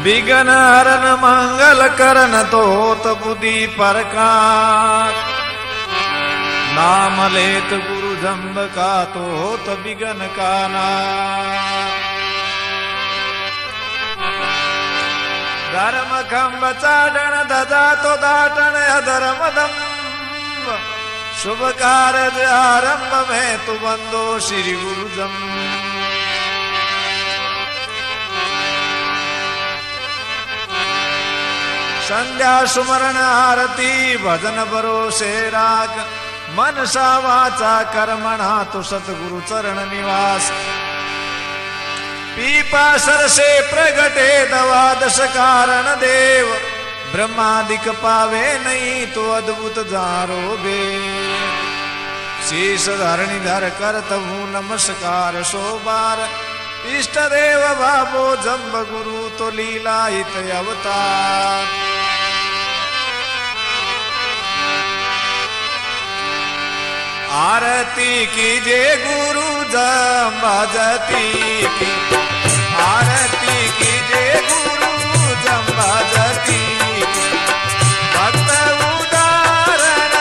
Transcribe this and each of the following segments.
विघ्न हरन मंगल करन तो होत बुद्धि प्रकाश। नाम लेत गुरु जम्ब का तो होत विघ्न का नाश। धर्म खंब चाडण धजा तो दाटन अधर्म दम्ब। शुभ कार्य आरंभ में तु बंदो श्री गुरु जम्ब। संध्या सुमरण आरती भजन भरोसे राग। मनसा वाचा कर्मणा तो सतगुरु चरण निवास। पीपा सरसे प्रगटे द्वादश कारण देव। ब्रह्मादिक पावे नहीं तो अद्भुत जारो बे। शीश धरणी धर करत हूँ नमस्कार सो बार। इष्ट देव बाबो जम्ब गुरु तो लीला हित अवतार। आरती कीजे गुरु जम्ब जती की। आरती कीजे गुरु जम्ब जती की। भक्त उदाहरण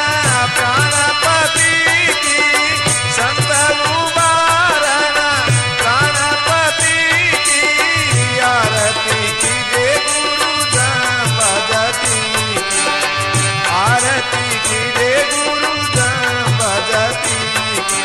प्राणपति की। संत उदाहरण प्राणपति की। आरती कीजे गुरु जम्ब जती की। आरती कीजे गुरु जम्ब जती की।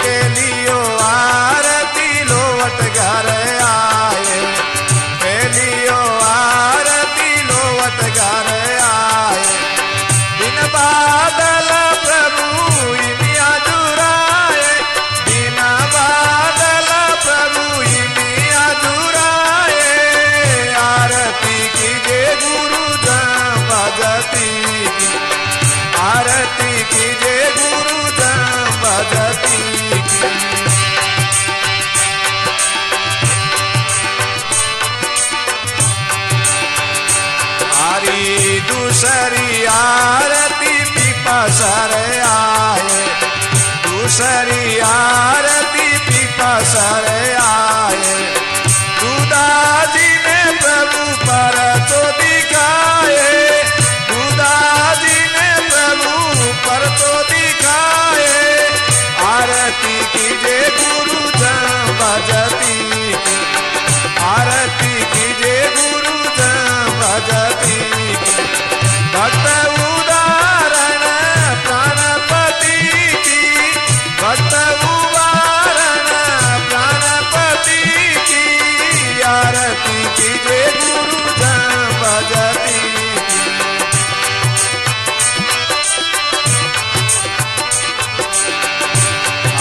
पेलियो आरती लोवट घर आए। पेलियो आरती लोवट घर आए। दिन बादल प्रभु इमिया जुराए। दिन बादल प्रभु इमिया जुराए। आरती कीजे गुरु जम्ब जती की। आरती कीजे गुरु जम्ब जती की। आरी दूसरी आरती पीपा सर आए। दूसरी आरती पीपा सर आए। दूदाजी ने प्रभु पर तो दिखाए। दूदाजी ने प्रभु पर तो दिखाए। आरती कीजे गुरु जम्ब जती की। आरती कीजे गुरु जम्ब जती की। भक्त उदाहरण प्राणपति की। भक्त उदाहरण प्राणपति की। आरती कीजे गुरु जम्ब जती की।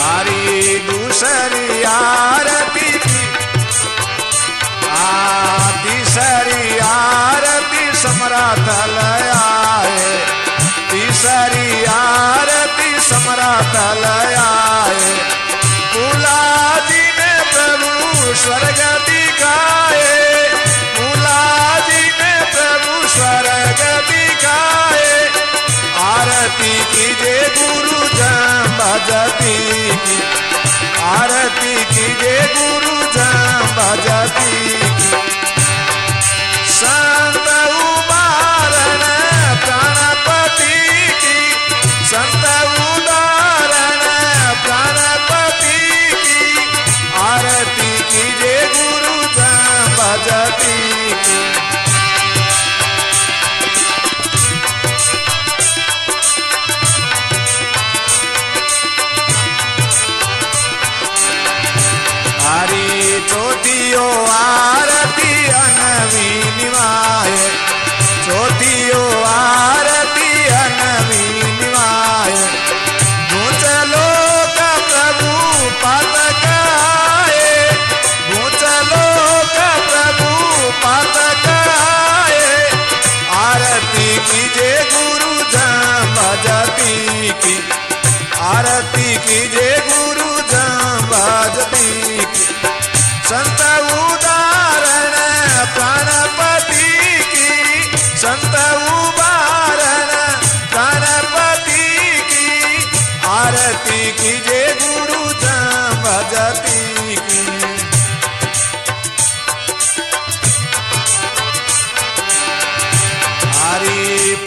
आरी दूसरी आरती तीसरी आरती सम्राट लयाए। तीसरी आरती सम्राट लयाए। मुलाजी ने प्रभु स्वर्ग दिखाए। मुलाजी ने प्रभु स्वर्ग दिखाए। आरती कीजे गुरु जम्ब जती की। आरती कीजे गुरु जम्ब जती की। संत उदाहरण प्राणपति की। संत उदाहरण प्राणपति की। आरती कीजे गुरु जम्ब जती की। आरी चौथियो आरती अनवी निवाए। चौथियो आरती अनवी निवाए। गूंज लोक प्रभु पातक आए। गूंज लोक प्रभु पातक आए। आरती कीजे गुरु जम्ब जती की। आरती कीजे गुरु जम्ब जती की। संत उदाहरण प्राणपति की। संत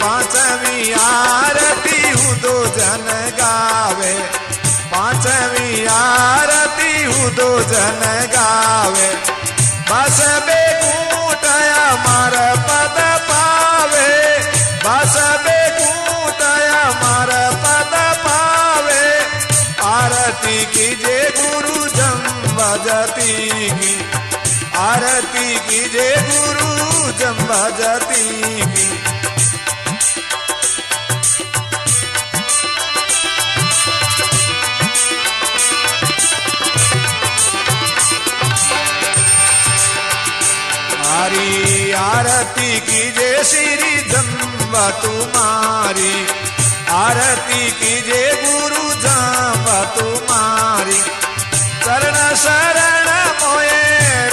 पांचवी आरती उदो जन गावे, पांचवी आरती उदो जन गावे। बस बेकूट अमर पद पावे, बस बेकूट अमर पद पावे। आरती कीजे गुरु जम भजती की, आरती कीजे गुरु जम भजती की। हरी आरती कीजे श्री जम्ब तुम्हारी, आरती कीजे गुरु जम्ब तुम्हारी। चरण शरण मोए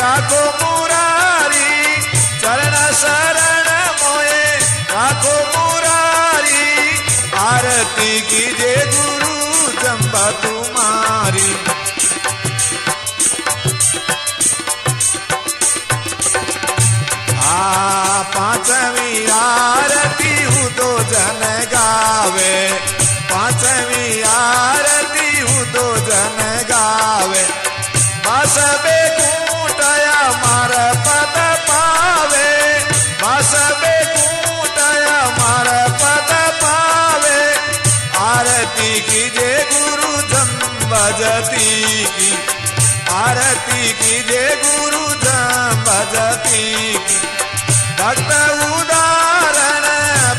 राखो मुरारी, चरण शरण मोए राखो मुरारी। आरती कीजे गुरु जम्ब तुम्हारी। पांचवी आरती उदो जन गावे, पांचवी आरती उदो जन गावे। बस बेकूट अमर पद पावे, बस बेकूट अमर पद पावे। आरती कीजे गुरु जम भजती की, आरती कीजे गुरु जम भजती की। भक्त उदाहरण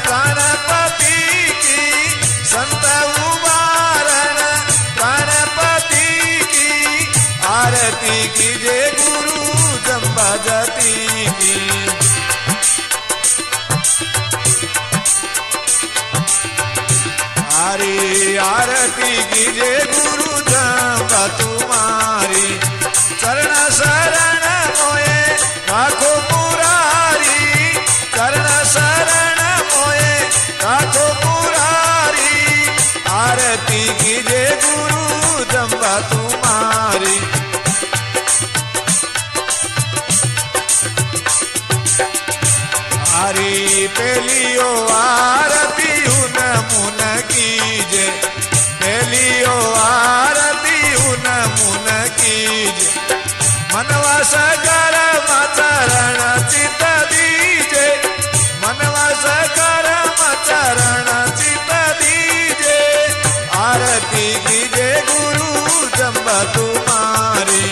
प्राणपति की, संत उदाहरण प्राणपति की। आरती कीजे गुरु जम भजती की। हरी आरती कीजे गुरु जम तुम्हारी। चरण शरण मोए राखो मुरारी, चरण शरण मोए राखो मुरारी। आरती कीजे गुरु जम्ब तुम्हारी। हरी पेलियो आरती उन मुन कीजे, पेलियो आरती उन मुन कीजे। मनवास करम चरण चित दीजे, मनवास करम चरण चित दीजे। आरती कीजे गुरु जम्ब तुम्हारी,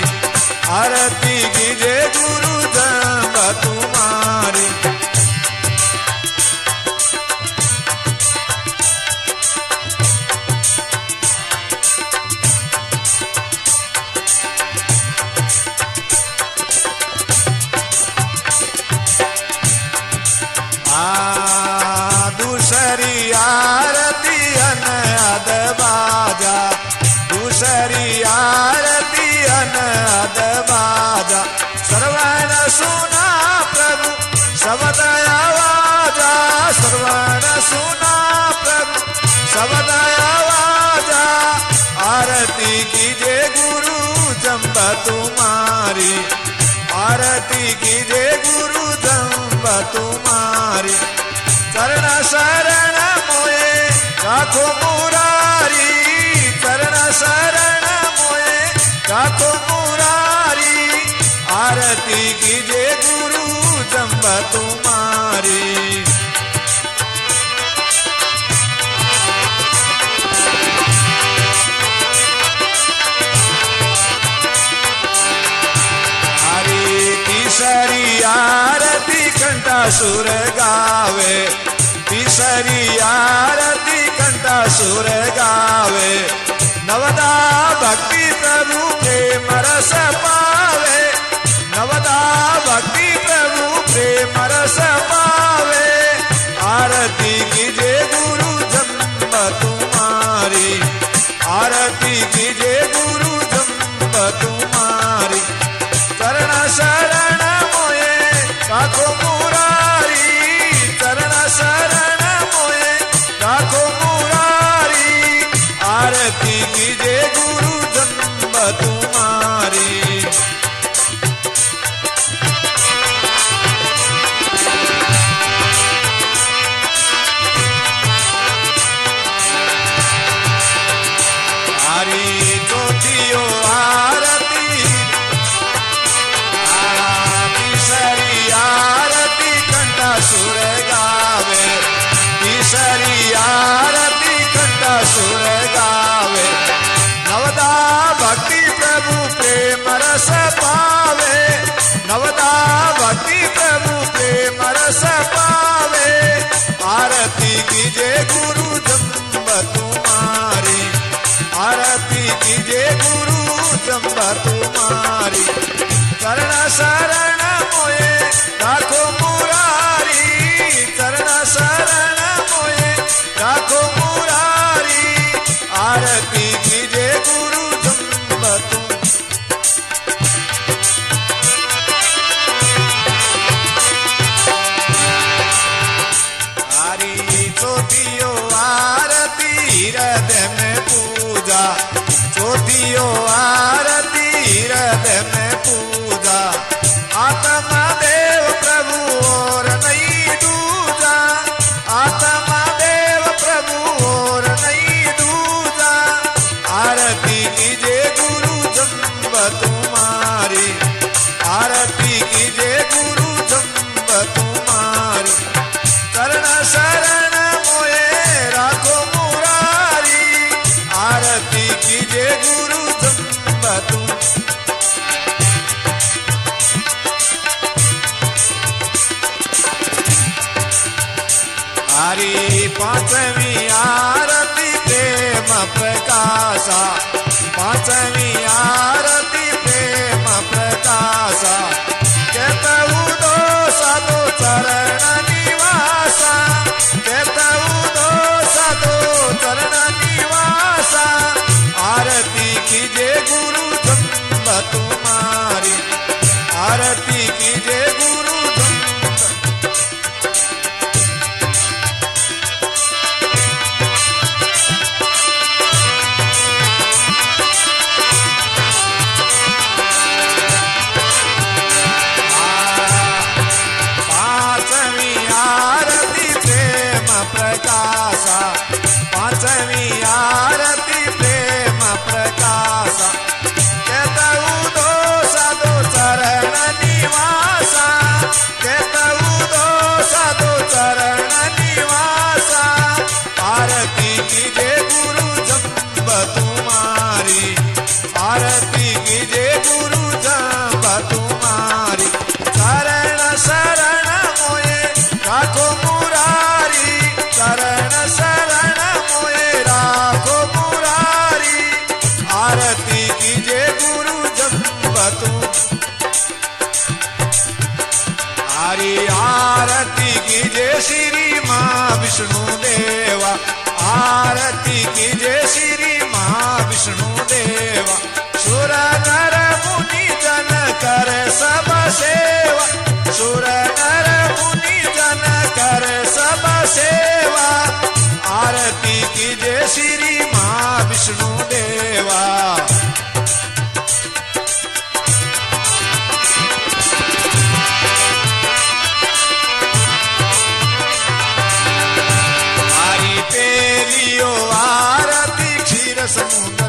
आरती कीजे गुरु जम्ब तुम्हारी। दूसरी आरती अनहद बाजा, दूसरी आरती अनहद बाजा। सर्वण सुना प्रभु शब्द आवाजा, सर्वण सुना प्रभु शब्द आवाजा। आरती कीजे गुरु जम्ब तुम्हारी, आरती कीजे गुरु जम्ब तुम्हारी। चरण शरण मोए राखो मुरारी, चरण शरण मोए राखो मुरारी। आरती कीजे गुरु जम्ब तुम्हारी। तीसरी आरती कंठासुर गावे, तीसरी आरती कंठासुर गावे। नवदा भक्ति प्रभु प्रेम रस पावे, नवदा भक्ति प्रभु प्रेम रस पावे। आरती कीजे गुरु जम्ब तुम्हारी, आरती कीजे गुरु जम्ब तुम्हारी। चरण शरण मोए राखो मुरारी, चरण शरण मोए राखो मुरारी। आरती कीजे गुरु जम्ब तुम्हारी। कीजे गुरु जम्ब तुम्हारी, आरती कीजे गुरु जम्ब तुम्हारी। चरण शरण मोए राखो मुरारी, चरण शरण मोए राखो मुरारी, आरती कीजे गुरु जम्ब तुम। चौथियो आरती हृदय में पूजा, चौथियो आरती हृदय में पूजा। आत्मा देव प्रभु और नहीं दूजा, आत्मा देव प्रभु और नहीं दूजा। आरती कीजे गुरु जम्ब तुम्हारी, आरती कीजे गुरु जम्ब तुम्हारी। चरण शरण मोए राखो मुरारी, आरती कीजे गुरु जम्ब तुम। हरी पांचवी आरती प्रेम प्रकाशा, पांचवी आरती प्रेम प्रकाशा। कहतहु दो साधो चरण निवासा, कहतहु दो साधो चरण निवासा। आरती कीजे गुरु जम्ब तुम्हारी, आरती कीजे गुरु जम्ब। पांचवी आरती प्रेम प्रकाशा, पांचवी आरती प्रेम प्रकाशा। कहतहु दो साधो चरण निवासा, कहतहु दो साधो चरण निवासा। आरती कीजे गुरु जम्ब तुम्हारी, आरती कीजे गुरु जम्ब तुम्हारी। चरण शरण मोए राखो मुरारी, चरण शरण मोए राखो मुरारी। आरती कीजे गुरु जम्ब तुम। हरि आरती कीजे श्री माँ विष्णु देवा, आरती कीजे श्री माँ विष्णु देवा। सुर नर मुनि जन कर सब सेवा, सुर नर मुनि जन कर सब सेवा। आरती कीजे श्री माँ विष्णु देवा। हरि पेलियो आरती क्षीर समुद्र,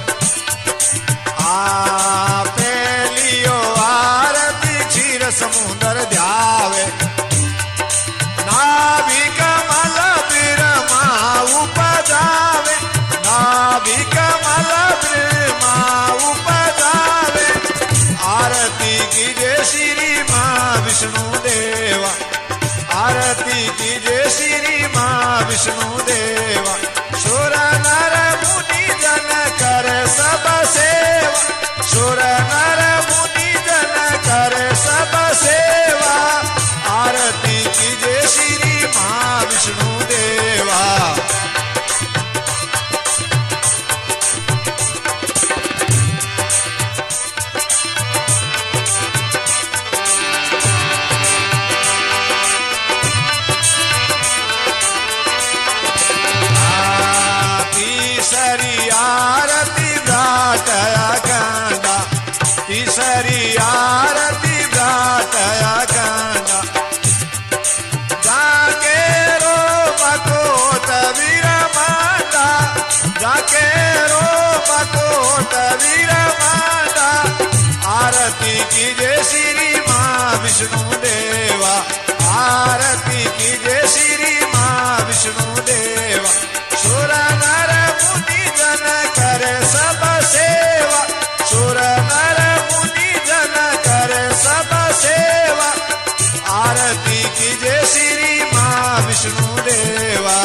पेलियो आरती क्षीर समुद्र ध्यावे। नाभि कमल ब्रह्मा उपजावे, नाभि कमल ब्रह्मा उपजावे। आरती कीजे श्री माँ विष्णु देवा, आरती कीजे श्री माँ विष्णु देवा। सुर नर मुनि जन कर सब सेवा, सुर नर मुनि जन कर सब सेवा। आरती कीजे श्री माँ विष्णु देवा। तीसरी आरती भ्रातया कांडा, तीसरी आरती भ्रातया कांडा। जाके रो बकोट वीर मांडा, जाके रो बकोट वीर मांडा। आरती कीजे श्री माँ विष्णु देवा, आरती कीजे श्री माँ विष्णु देवा। सुर नर मुनि जन कर सब सेवा, सुर नर मुनि जन कर सब सेवा। आरती कीजे श्री माँ विष्णु देवा।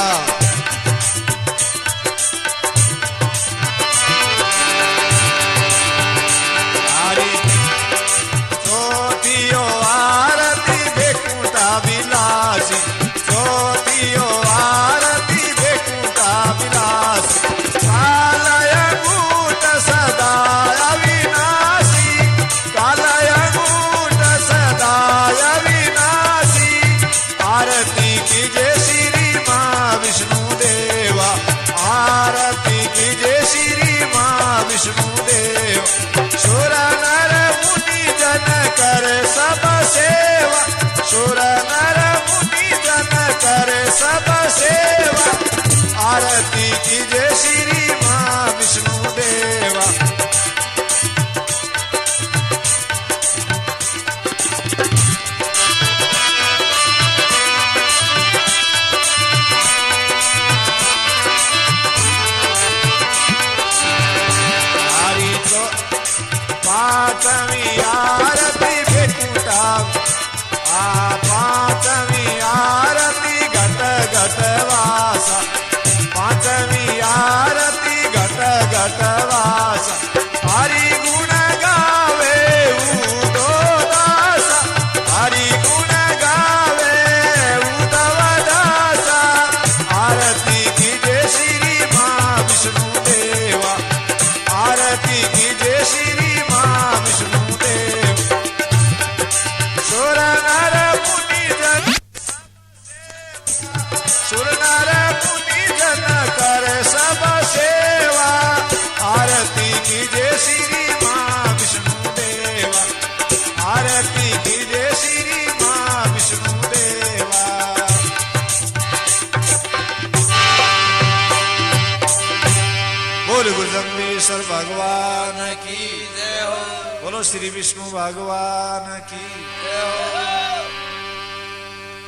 विष्णु देव सुर नर मुनि जन कर सब सेवा सुर नर मुनि जन कर सब सेवा आरती कीजे श्री मां विष्णु देवा पांचवी आरती भेकुटा पांचवी आरती घट घट वासा पांचवी आरती घट घट वासा हरि गुण गावे उदो दासा हरि गुण गावे उद्धव दासा आरती कीजे श्री मां विष्णु देवा आरती कीजे श्री विष्णु देव सुर नर मुनि जन सुर नर मुनि जन कर सब सेवा आरती कीजे श्री मां विष्णु देवा आरती कीजे श्री मां विष्णु देवा बोल गुरुजम्बेश्वर भगवान की जय हो बोलो श्री विष्णु भगवान की जय हो।